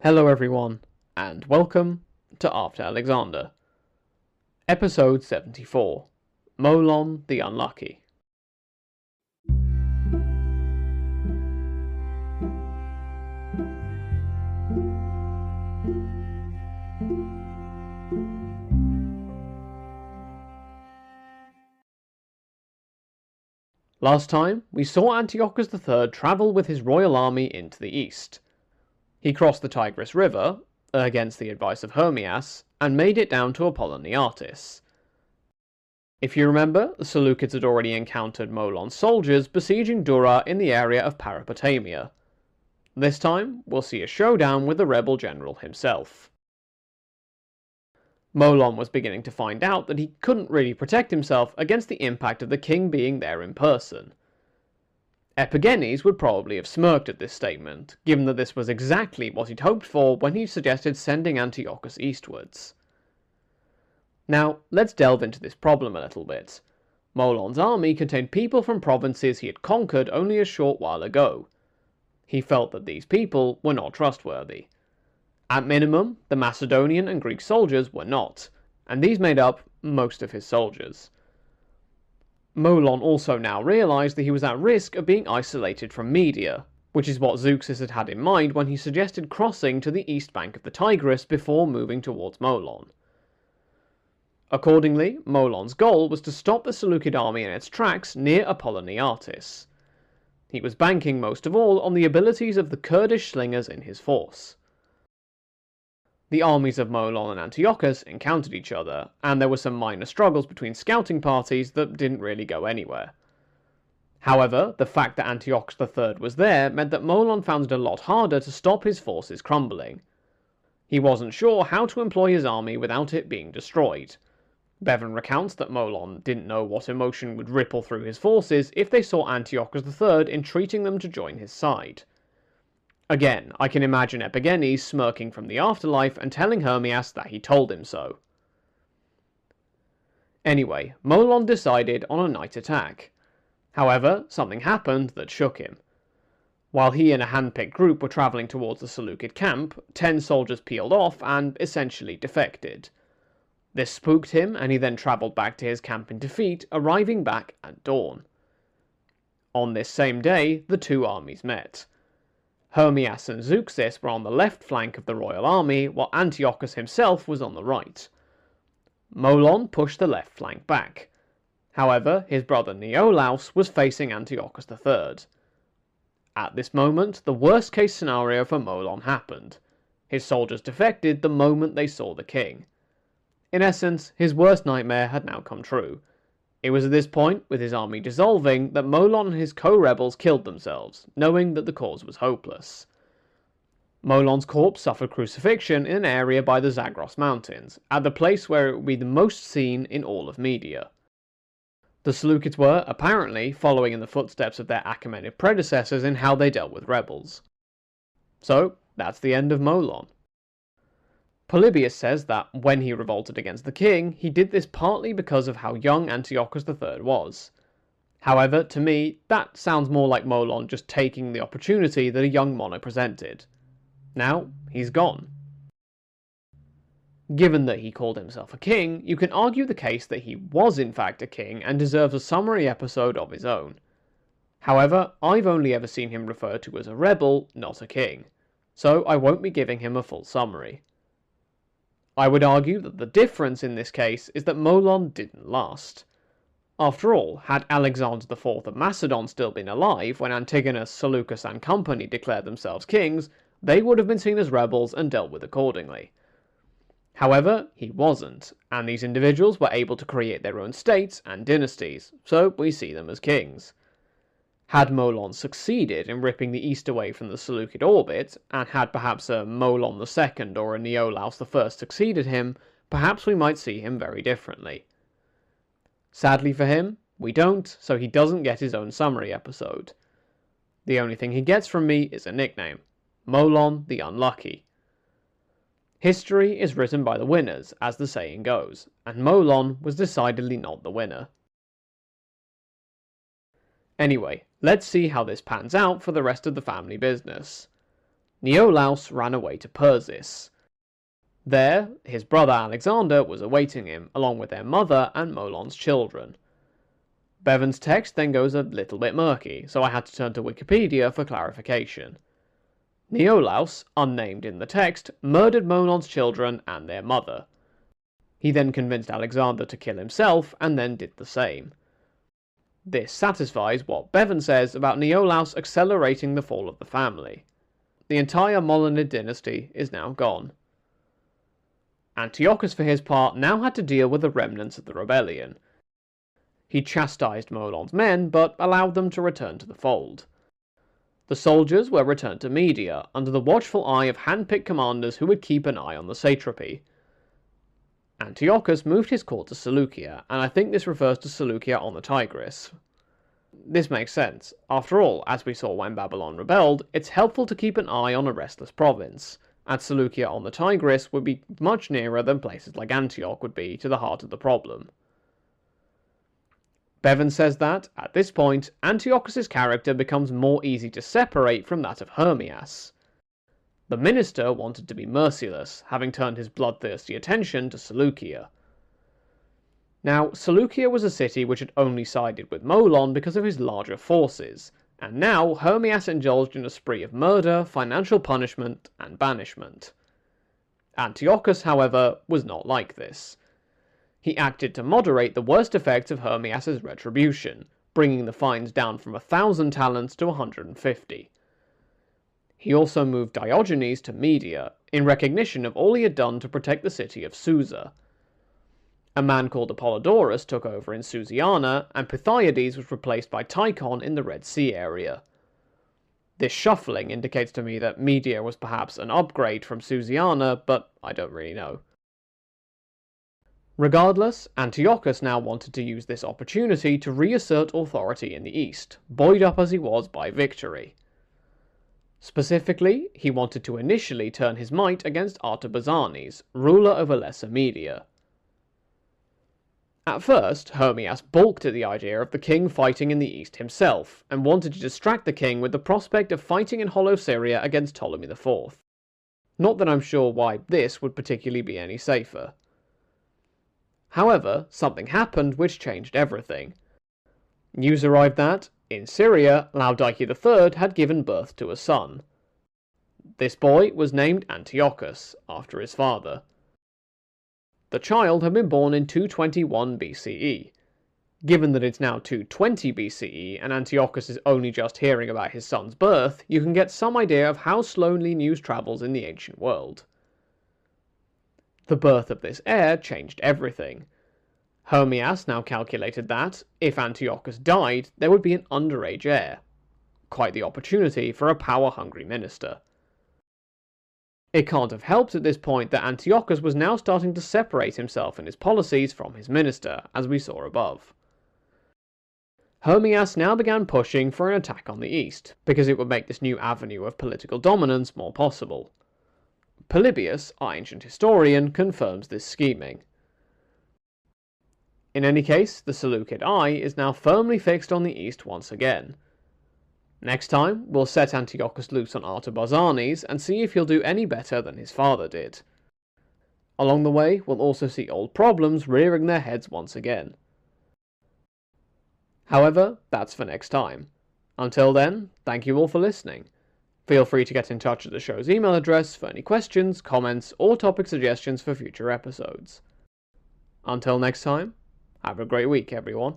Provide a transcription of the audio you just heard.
Hello everyone, and welcome to After Alexander. Episode 74, Molon the Unlucky. Last time, we saw Antiochus III travel with his royal army into the east. He crossed the Tigris River, against the advice of Hermias, and made it down to Apolloniatis. If you remember, the Seleucids had already encountered Molon's soldiers besieging Dura in the area of Parapotamia. This time, we'll see a showdown with the rebel general himself. Molon was beginning to find out that he couldn't really protect himself against the impact of the king being there in person. Epigenes would probably have smirked at this statement, given that this was exactly what he'd hoped for when he suggested sending Antiochus eastwards. Now, let's delve into this problem a little bit. Molon's army contained people from provinces he had conquered only a short while ago. He felt that these people were not trustworthy. At minimum, the Macedonian and Greek soldiers were not, and these made up most of his soldiers. Molon also now realised that he was at risk of being isolated from media, which is what Zeuxis had had in mind when he suggested crossing to the east bank of the Tigris before moving towards Molon. Accordingly, Molon's goal was to stop the Seleucid army in its tracks near Apolloniatis. He was banking most of all on the abilities of the Kurdish slingers in his force. The armies of Molon and Antiochus encountered each other, and there were some minor struggles between scouting parties that didn't really go anywhere. However, the fact that Antiochus III was there meant that Molon found it a lot harder to stop his forces crumbling. He wasn't sure how to employ his army without it being destroyed. Bevan recounts that Molon didn't know what emotion would ripple through his forces if they saw Antiochus III entreating them to join his side. Again, I can imagine Epigenes smirking from the afterlife and telling Hermias that he told him so. Anyway, Molon decided on a night attack. However, something happened that shook him. While he and a hand-picked group were travelling towards the Seleucid camp, 10 soldiers peeled off and essentially defected. This spooked him, and he then travelled back to his camp in defeat, arriving back at dawn. On this same day, the two armies met. Hermias and Zeuxis were on the left flank of the royal army, while Antiochus himself was on the right. Molon pushed the left flank back. However, his brother Neolaus was facing Antiochus III. At this moment, the worst-case scenario for Molon happened. His soldiers defected the moment they saw the king. In essence, his worst nightmare had now come true. It was at this point, with his army dissolving, that Molon and his co-rebels killed themselves, knowing that the cause was hopeless. Molon's corpse suffered crucifixion in an area by the Zagros Mountains, at the place where it would be the most seen in all of media. The Seleucids were, apparently, following in the footsteps of their Achaemenid predecessors in how they dealt with rebels. So, that's the end of Molon. Polybius says that when he revolted against the king, he did this partly because of how young Antiochus III was. However, to me, that sounds more like Molon just taking the opportunity that a young monarch presented. Now, he's gone. Given that he called himself a king, you can argue the case that he was in fact a king and deserves a summary episode of his own. However, I've only ever seen him referred to as a rebel, not a king, so I won't be giving him a full summary. I would argue that the difference in this case is that Molon didn't last. After all, had Alexander IV of Macedon still been alive when Antigonus, Seleucus and company declared themselves kings, they would have been seen as rebels and dealt with accordingly. However, he wasn't, and these individuals were able to create their own states and dynasties, so we see them as kings. Had Molon succeeded in ripping the east away from the Seleucid orbit, and had perhaps a Molon II or a Neolaus I succeeded him, perhaps we might see him very differently. Sadly for him, we don't, so he doesn't get his own summary episode. The only thing he gets from me is a nickname, Molon the Unlucky. History is written by the winners, as the saying goes, and Molon was decidedly not the winner. Anyway, let's see how this pans out for the rest of the family business. Neolaus ran away to Persis. There, his brother Alexander was awaiting him, along with their mother and Molon's children. Bevan's text then goes a little bit murky, so I had to turn to Wikipedia for clarification. Neolaus, unnamed in the text, murdered Molon's children and their mother. He then convinced Alexander to kill himself, and then did the same. This satisfies what Bevan says about Neolaus accelerating the fall of the family. The entire Molonid dynasty is now gone. Antiochus, for his part, now had to deal with the remnants of the rebellion. He chastised Molon's men, but allowed them to return to the fold. The soldiers were returned to Media, under the watchful eye of hand-picked commanders who would keep an eye on the satrapy. Antiochus moved his court to Seleucia, and I think this refers to Seleucia on the Tigris. This makes sense. After all, as we saw when Babylon rebelled, it's helpful to keep an eye on a restless province, and Seleucia on the Tigris would be much nearer than places like Antioch would be to the heart of the problem. Bevan says that, at this point, Antiochus's character becomes more easy to separate from that of Hermias. The minister wanted to be merciless, having turned his bloodthirsty attention to Seleucia. Now, Seleucia was a city which had only sided with Molon because of his larger forces, and now Hermias indulged in a spree of murder, financial punishment, and banishment. Antiochus, however, was not like this. He acted to moderate the worst effects of Hermias's retribution, bringing the fines down from 1,000 talents to 150. He also moved Diogenes to Media, in recognition of all he had done to protect the city of Susa. A man called Apollodorus took over in Susiana, and Pythiades was replaced by Tychon in the Red Sea area. This shuffling indicates to me that Media was perhaps an upgrade from Susiana, but I don't really know. Regardless, Antiochus now wanted to use this opportunity to reassert authority in the east, buoyed up as he was by victory. Specifically, he wanted to initially turn his might against Artabazanes, ruler over Lesser Media. At first, Hermias balked at the idea of the king fighting in the east himself, and wanted to distract the king with the prospect of fighting in Hollow Syria against Ptolemy IV. Not that I'm sure why this would particularly be any safer. However, something happened which changed everything. News arrived that, in Syria, Laodike III had given birth to a son. This boy was named Antiochus, after his father. The child had been born in 221 BCE. Given that it's now 220 BCE and Antiochus is only just hearing about his son's birth, you can get some idea of how slowly news travels in the ancient world. The birth of this heir changed everything. Hermias now calculated that, if Antiochus died, there would be an underage heir. Quite the opportunity for a power-hungry minister. It can't have helped at this point that Antiochus was now starting to separate himself and his policies from his minister, as we saw above. Hermias now began pushing for an attack on the east, because it would make this new avenue of political dominance more possible. Polybius, our ancient historian, confirms this scheming. In any case, the Seleucid eye is now firmly fixed on the east once again. Next time, we'll set Antiochus loose on Artabazanes and see if he'll do any better than his father did. Along the way, we'll also see old problems rearing their heads once again. However, that's for next time. Until then, thank you all for listening. Feel free to get in touch at the show's email address for any questions, comments, or topic suggestions for future episodes. Until next time, have a great week, everyone.